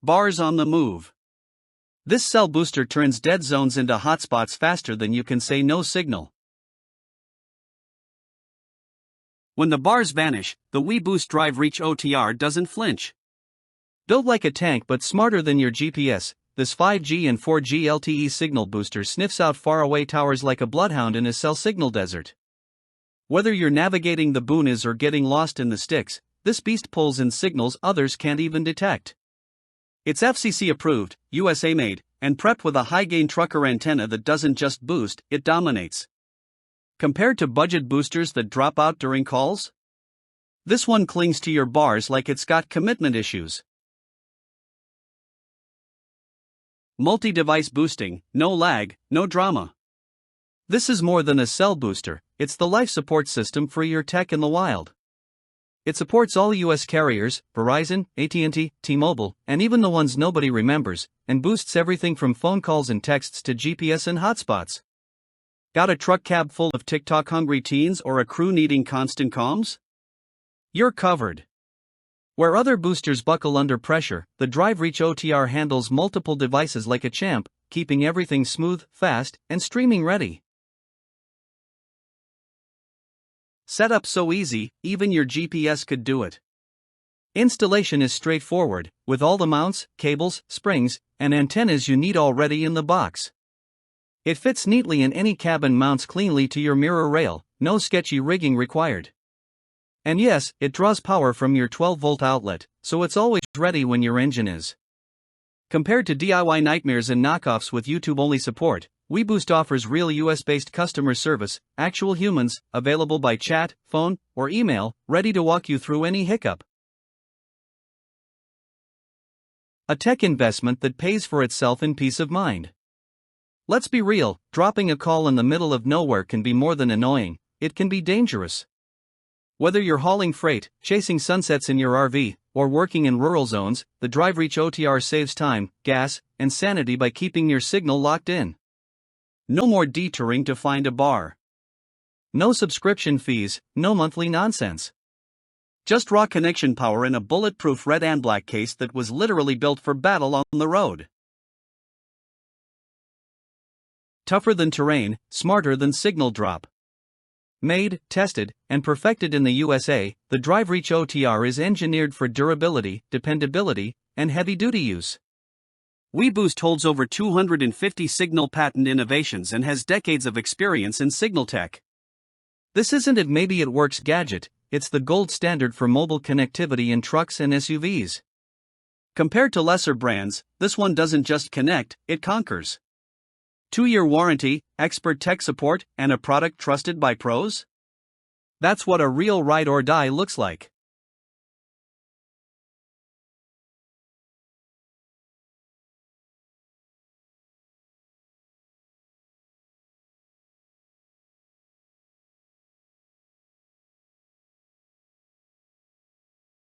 Bars on the move. This cell booster turns dead zones into hotspots faster than you can say no signal. When the bars vanish, the weBoost Drive Reach OTR doesn't flinch. Built like a tank but smarter than your GPS, this 5G and 4G LTE signal booster sniffs out faraway towers like a bloodhound in a cell signal desert. Whether you're navigating the boonies or getting lost in the sticks, this beast pulls in signals others can't even detect. It's FCC-approved, USA-made, and prepped with a high-gain trucker antenna that doesn't just boost, it dominates. Compared to budget boosters that drop out during calls, this one clings to your bars like it's got commitment issues. Multi-device boosting, no lag, no drama. This is more than a cell booster, it's the life support system for your tech in the wild. It supports all US carriers, Verizon, AT&T, T-Mobile, and even the ones nobody remembers, and boosts everything from phone calls and texts to GPS and hotspots. Got a truck cab full of TikTok-hungry teens or a crew needing constant comms? You're covered. Where other boosters buckle under pressure, the Drive Reach OTR handles multiple devices like a champ, keeping everything smooth, fast, and streaming ready. Setup so easy, even your GPS could do it. Installation is straightforward, with all the mounts, cables, springs, and antennas you need already in the box. It fits neatly in any cabin, mounts cleanly to your mirror rail, no sketchy rigging required. And yes, it draws power from your 12-volt outlet, so it's always ready when your engine is. Compared to DIY nightmares and knockoffs with YouTube-only support, weBoost offers real US-based customer service, actual humans, available by chat, phone, or email, ready to walk you through any hiccup. A tech investment that pays for itself in peace of mind. Let's be real, dropping a call in the middle of nowhere can be more than annoying, it can be dangerous. Whether you're hauling freight, chasing sunsets in your RV, or working in rural zones, the Drive Reach OTR saves time, gas, and sanity by keeping your signal locked in. No more detouring to find a bar. No subscription fees, no monthly nonsense. Just raw connection power in a bulletproof red and black case that was literally built for battle on the road. Tougher than terrain, smarter than signal drop. Made, tested, and perfected in the USA, the Drive Reach OTR is engineered for durability, dependability, and heavy-duty use. weBoost holds over 250 signal patent innovations and has decades of experience in signal tech. This isn't a maybe it works gadget, it's the gold standard for mobile connectivity in trucks and SUVs. Compared to lesser brands, this one doesn't just connect, it conquers. 2-year warranty, expert tech support, and a product trusted by pros? That's what a real ride or die looks like.